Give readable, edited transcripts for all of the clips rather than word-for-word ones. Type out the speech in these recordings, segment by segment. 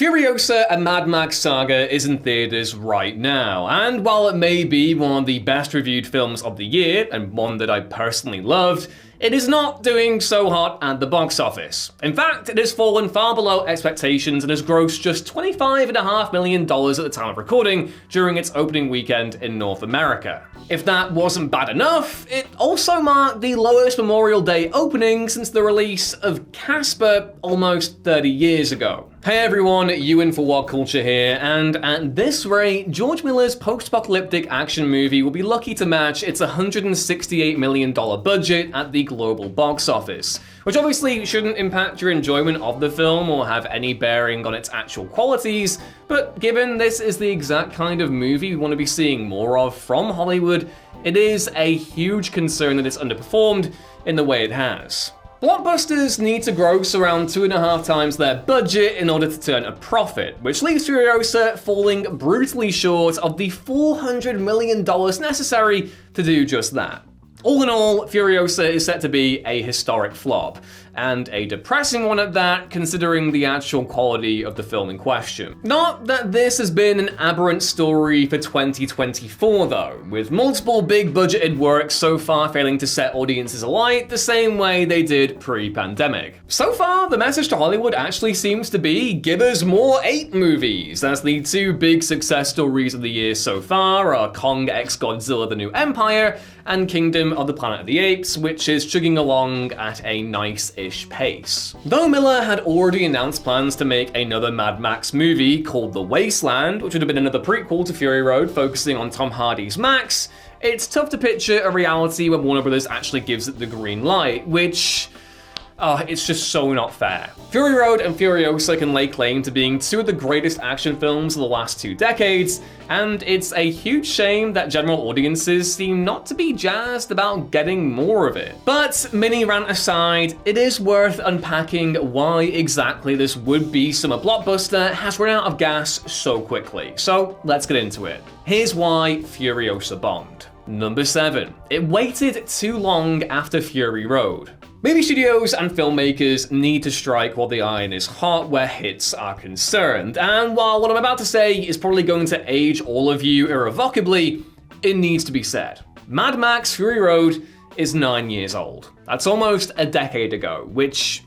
Furiosa, a Mad Max saga, is in theaters right now, and while it may be one of the best reviewed films of the year, and one that I personally loved, it is not doing so hot at the box office. In fact, it has fallen far below expectations and has grossed just $25.5 million at the time of recording during its opening weekend in North America. If that wasn't bad enough, it also marked the lowest Memorial Day opening since the release of Casper almost 30 years ago. Hey everyone, Ewan for What Culture here, and at this rate, George Miller's post-apocalyptic action movie will be lucky to match its $168 million budget at the global box office, which obviously shouldn't impact your enjoyment of the film or have any bearing on its actual qualities, but given this is the exact kind of movie we want to be seeing more of from Hollywood, it is a huge concern that it's underperformed in the way it has. Blockbusters need to gross around 2.5 times their budget in order to turn a profit, which leaves Furiosa falling brutally short of the $400 million necessary to do just that. All in all, Furiosa is set to be a historic flop, and a depressing one at that, considering the actual quality of the film in question. Not that this has been an aberrant story for 2024 though, with multiple big budgeted works so far failing to set audiences alight the same way they did pre-pandemic. So far, the message to Hollywood actually seems to be, give us more 8 movies, as the 2 big success stories of the year so far are Kong x Godzilla: The New Empire and Kingdom of the Planet of the Apes, which is chugging along at a nice-ish pace. Though Miller had already announced plans to make another Mad Max movie called The Wasteland, which would have been another prequel to Fury Road focusing on Tom Hardy's Max, it's tough to picture a reality when Warner Bros. Actually gives it the green light, which it's just so not fair. Fury Road and Furiosa can lay claim to being 2 of the greatest action films of the last 2 decades, and it's a huge shame that general audiences seem not to be jazzed about getting more of it. But mini rant aside, it is worth unpacking why exactly this would-be summer blockbuster has run out of gas so quickly. So let's get into it. Here's why Furiosa bombed. Number 7. It waited too long after Fury Road. Movie studios and filmmakers need to strike while the iron is hot where hits are concerned, and while what I'm about to say is probably going to age all of you irrevocably, it needs to be said. Mad Max Fury Road is 9 years old. That's almost a decade ago, which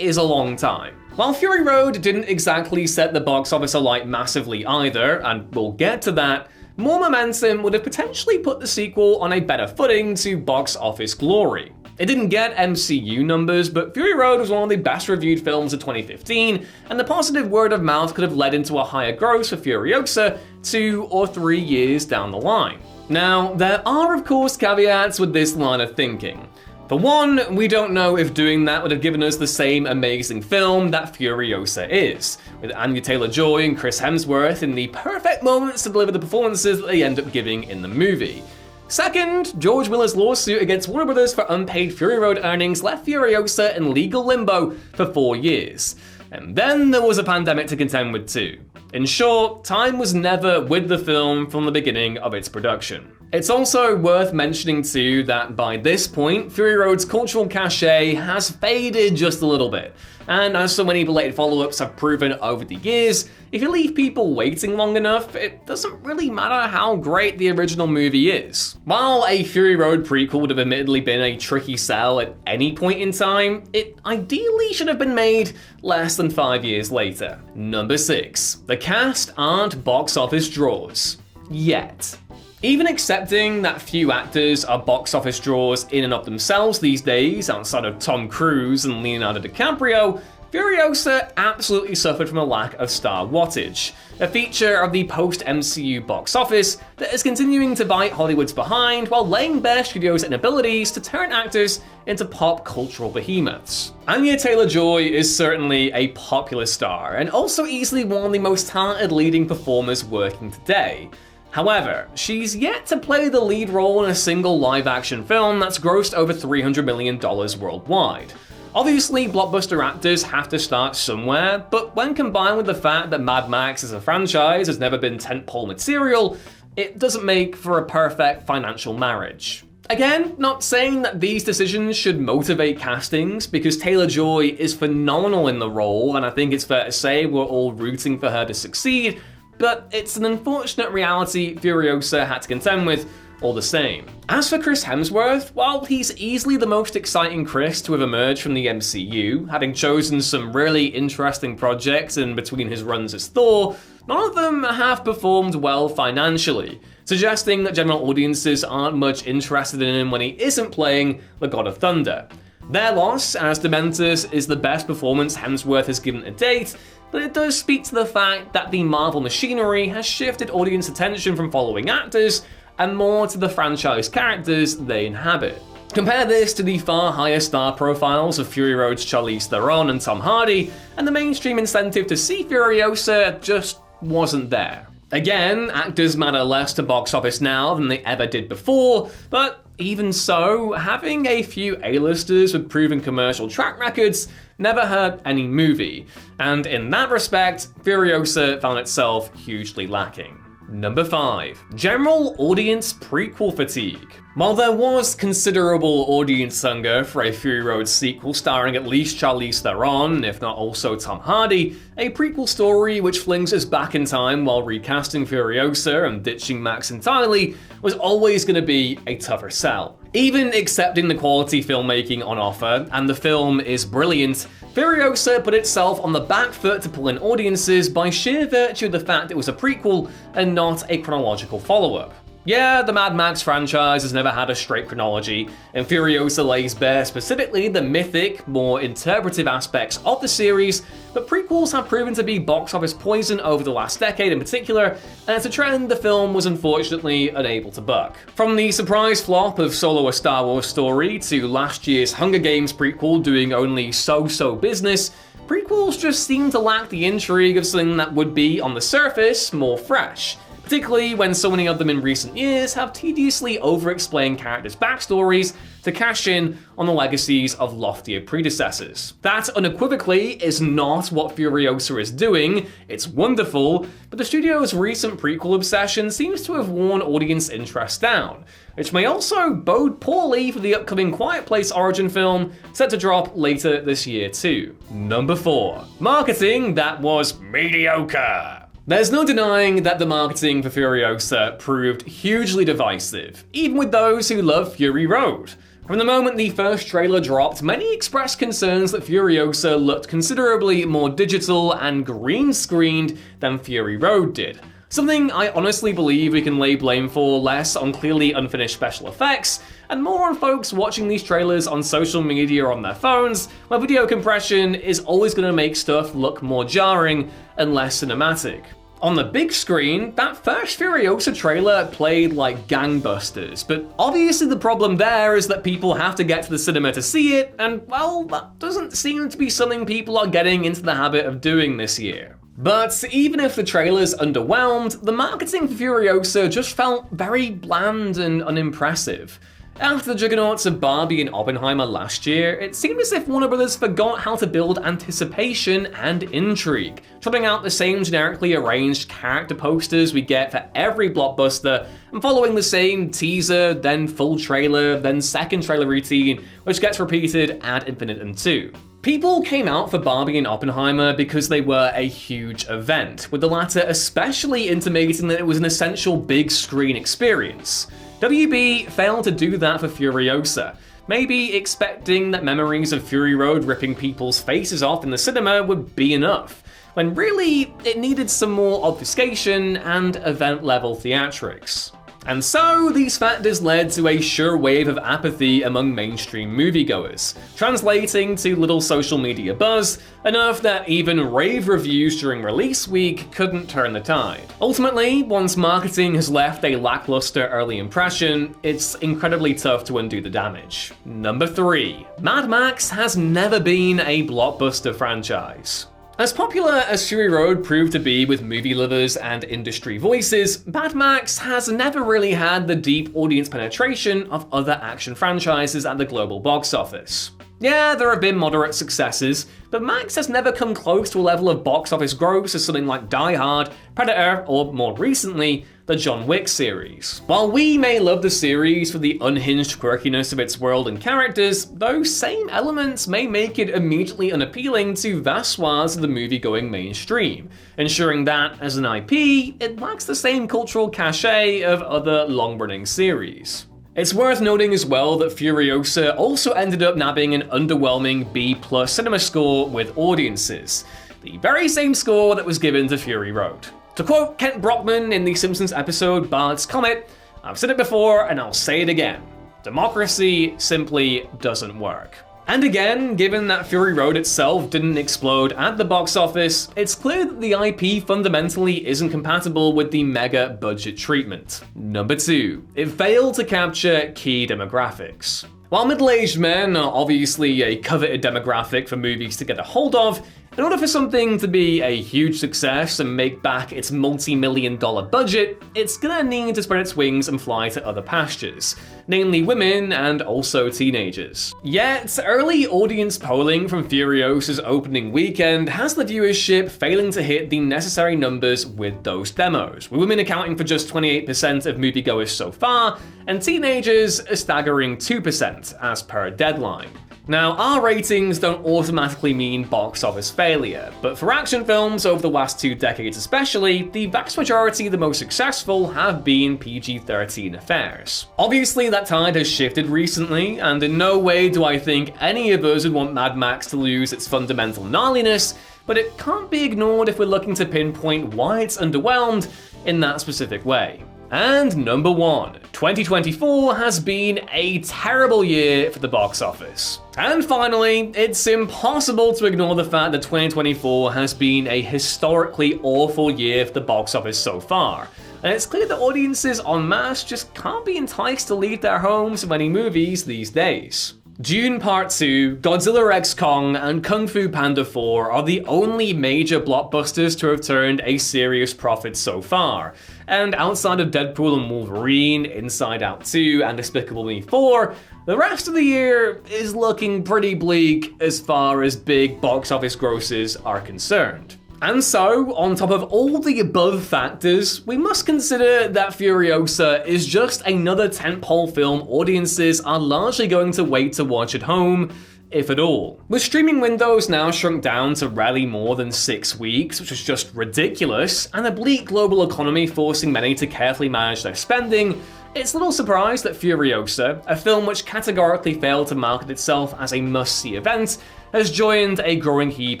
is a long time. While Fury Road didn't exactly set the box office alight massively either, and we'll get to that, more momentum would have potentially put the sequel on a better footing to box office glory. It didn't get MCU numbers, but Fury Road was one of the best reviewed films of 2015, and the positive word of mouth could have led into a higher gross for Furiosa 2 or 3 years down the line. Now, there are of course caveats with this line of thinking. For one, we don't know if doing that would have given us the same amazing film that Furiosa is, with Anya Taylor-Joy and Chris Hemsworth in the perfect moments to deliver the performances that they end up giving in the movie. Second, George Miller's lawsuit against Warner Bros. For unpaid Fury Road earnings left Furiosa in legal limbo for 4 years. And then there was a pandemic to contend with too. In short, time was never with the film from the beginning of its production. It's also worth mentioning too that by this point, Fury Road's cultural cachet has faded just a little bit. And as so many belated follow-ups have proven over the years, if you leave people waiting long enough, it doesn't really matter how great the original movie is. While a Fury Road prequel would have admittedly been a tricky sell at any point in time, it ideally should have been made less than 5 years later. Number 6. The cast aren't box office draws. Yet. Even accepting that few actors are box office draws in and of themselves these days, outside of Tom Cruise and Leonardo DiCaprio, Furiosa absolutely suffered from a lack of star wattage, a feature of the post-MCU box office that is continuing to bite Hollywood's behind while laying bare studios' inabilities to turn actors into pop cultural behemoths. Anya Taylor-Joy is certainly a popular star, and also easily one of the most talented leading performers working today. However, she's yet to play the lead role in a single live-action film that's grossed over $300 million worldwide. Obviously, blockbuster actors have to start somewhere, but when combined with the fact that Mad Max as a franchise has never been tentpole material, it doesn't make for a perfect financial marriage. Again, not saying that these decisions should motivate castings, because Taylor-Joy is phenomenal in the role, and I think it's fair to say we're all rooting for her to succeed, but it's an unfortunate reality Furiosa had to contend with all the same. As for Chris Hemsworth, while he's easily the most exciting Chris to have emerged from the MCU, having chosen some really interesting projects in between his runs as Thor, none of them have performed well financially, suggesting that general audiences aren't much interested in him when he isn't playing the God of Thunder. Their loss as Dementus is the best performance Hemsworth has given to date, but it does speak to the fact that the Marvel machinery has shifted audience attention from following actors and more to the franchise characters they inhabit. Compare this to the far higher star profiles of Fury Road's Charlize Theron and Tom Hardy, and the mainstream incentive to see Furiosa just wasn't there. Again, actors matter less to box office now than they ever did before, but even so, having a few A-listers with proven commercial track records never hurt any movie, and in that respect, Furiosa found itself hugely lacking. Number 5. General audience prequel fatigue. While there was considerable audience hunger for a Fury Road sequel starring at least Charlize Theron, if not also Tom Hardy, a prequel story which flings us back in time while recasting Furiosa and ditching Max entirely was always going to be a tougher sell. Even accepting the quality filmmaking on offer, and the film is brilliant, Furiosa put itself on the back foot to pull in audiences by sheer virtue of the fact it was a prequel and not a chronological follow-up. Yeah, the Mad Max franchise has never had a straight chronology, and Furiosa lays bare specifically the mythic, more interpretive aspects of the series, but prequels have proven to be box office poison over the last decade in particular, and it's a trend the film was unfortunately unable to buck. From the surprise flop of Solo: A Star Wars Story to last year's Hunger Games prequel doing only so-so business, prequels just seem to lack the intrigue of something that would be, on the surface, more fresh. Particularly when so many of them in recent years have tediously over-explained characters' backstories to cash in on the legacies of loftier predecessors. That unequivocally is not what Furiosa is doing. It's wonderful, but the studio's recent prequel obsession seems to have worn audience interest down, which may also bode poorly for the upcoming Quiet Place origin film set to drop later this year too. Number 4. Marketing that was mediocre. There's no denying that the marketing for Furiosa proved hugely divisive, even with those who love Fury Road. From the moment the first trailer dropped, many expressed concerns that Furiosa looked considerably more digital and green-screened than Fury Road did. Something I honestly believe we can lay blame for less on clearly unfinished special effects, and more on folks watching these trailers on social media or on their phones, where video compression is always going to make stuff look more jarring and less cinematic. On the big screen, that first Furiosa trailer played like gangbusters, but obviously the problem there is that people have to get to the cinema to see it, and well, that doesn't seem to be something people are getting into the habit of doing this year. But even if the trailer's underwhelmed, the marketing for Furiosa just felt very bland and unimpressive. After the juggernauts of Barbie and Oppenheimer last year, it seemed as if Warner Bros. Forgot how to build anticipation and intrigue, trotting out the same generically arranged character posters we get for every blockbuster, and following the same teaser, then full trailer, then second trailer routine, which gets repeated ad infinitum too. People came out for Barbie and Oppenheimer because they were a huge event, with the latter especially intimating that it was an essential big screen experience. WB failed to do that for Furiosa, maybe expecting that memories of Fury Road ripping people's faces off in the cinema would be enough, when really it needed some more obfuscation and event-level theatrics. And so, these factors led to a sure wave of apathy among mainstream moviegoers, translating to little social media buzz, enough that even rave reviews during release week couldn't turn the tide. Ultimately, once marketing has left a lackluster early impression, it's incredibly tough to undo the damage. Number 3. Mad Max has never been a blockbuster franchise. As popular as Fury Road proved to be with movie lovers and industry voices, Mad Max has never really had the deep audience penetration of other action franchises at the global box office. Yeah, there have been moderate successes, but Max has never come close to a level of box office gross as something like Die Hard, Predator, or more recently, the John Wick series. While we may love the series for the unhinged quirkiness of its world and characters, those same elements may make it immediately unappealing to vast swaths of the movie-going mainstream, ensuring that, as an IP, it lacks the same cultural cachet of other long-running series. It's worth noting as well that Furiosa also ended up nabbing an underwhelming B+ cinema score with audiences, the very same score that was given to Fury Road. To quote Kent Brockman in the Simpsons episode Bart's Comet, "I've said it before and I'll say it again. Democracy simply doesn't work." And again, given that Fury Road itself didn't explode at the box office, it's clear that the IP fundamentally isn't compatible with the mega budget treatment. Number 2, it failed to capture key demographics. While middle-aged men are obviously a coveted demographic for movies to get a hold of, in order for something to be a huge success and make back its multi-million-dollar budget, it's gonna need to spread its wings and fly to other pastures, namely women and also teenagers. Yet, early audience polling from Furiosa's opening weekend has the viewership failing to hit the necessary numbers with those demos, with women accounting for just 28% of moviegoers so far, and teenagers a staggering 2% as per deadline. Now, R ratings don't automatically mean box office failure, but for action films over the last 2 decades especially, the vast majority of the most successful have been PG-13 affairs. Obviously, that tide has shifted recently, and in no way do I think any of us would want Mad Max to lose its fundamental gnarliness, but it can't be ignored if we're looking to pinpoint why it's underwhelmed in that specific way. And number 1, 2024 has been a terrible year for the box office. And finally, it's impossible to ignore the fact that 2024 has been a historically awful year for the box office so far. And it's clear that audiences en masse just can't be enticed to leave their homes for many movies these days. Dune Part 2, Godzilla x Kong, and Kung Fu Panda 4 are the only major blockbusters to have turned a serious profit so far. And outside of Deadpool and Wolverine, Inside Out 2, and Despicable Me 4, the rest of the year is looking pretty bleak as far as big box office grosses are concerned. And so, on top of all the above factors, we must consider that Furiosa is just another tentpole film audiences are largely going to wait to watch at home, if at all. With streaming windows now shrunk down to rarely more than 6 weeks, which is just ridiculous, and a bleak global economy forcing many to carefully manage their spending, it's little surprise that Furiosa, a film which categorically failed to market itself as a must-see event, has joined a growing heap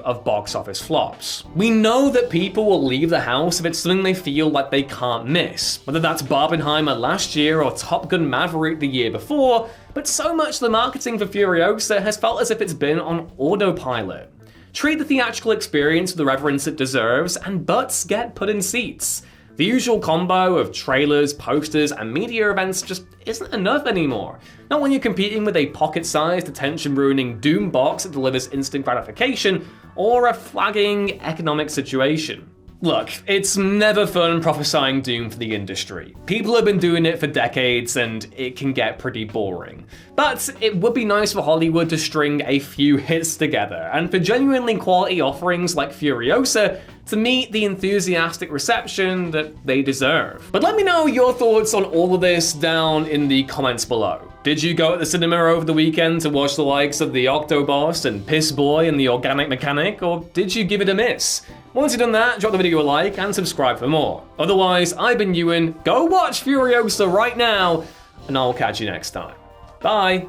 of box office flops. We know that people will leave the house if it's something they feel like they can't miss, whether that's Barbenheimer last year or Top Gun Maverick the year before, but so much of the marketing for Furiosa has felt as if it's been on autopilot. Treat the theatrical experience with the reverence it deserves, and butts get put in seats. The usual combo of trailers, posters, and media events just isn't enough anymore. Not when you're competing with a pocket-sized, attention-ruining doom box that delivers instant gratification, or a flagging economic situation. Look, it's never fun prophesying doom for the industry. People have been doing it for decades, and it can get pretty boring. But it would be nice for Hollywood to string a few hits together, and for genuinely quality offerings like Furiosa to meet the enthusiastic reception that they deserve. But let me know your thoughts on all of this down in the comments below. Did you go to the cinema over the weekend to watch the likes of The Octoboss and Piss Boy and The Organic Mechanic, or did you give it a miss? Once you've done that, drop the video a like and subscribe for more. Otherwise, I've been Ewan, go watch Furiosa right now, and I'll catch you next time. Bye!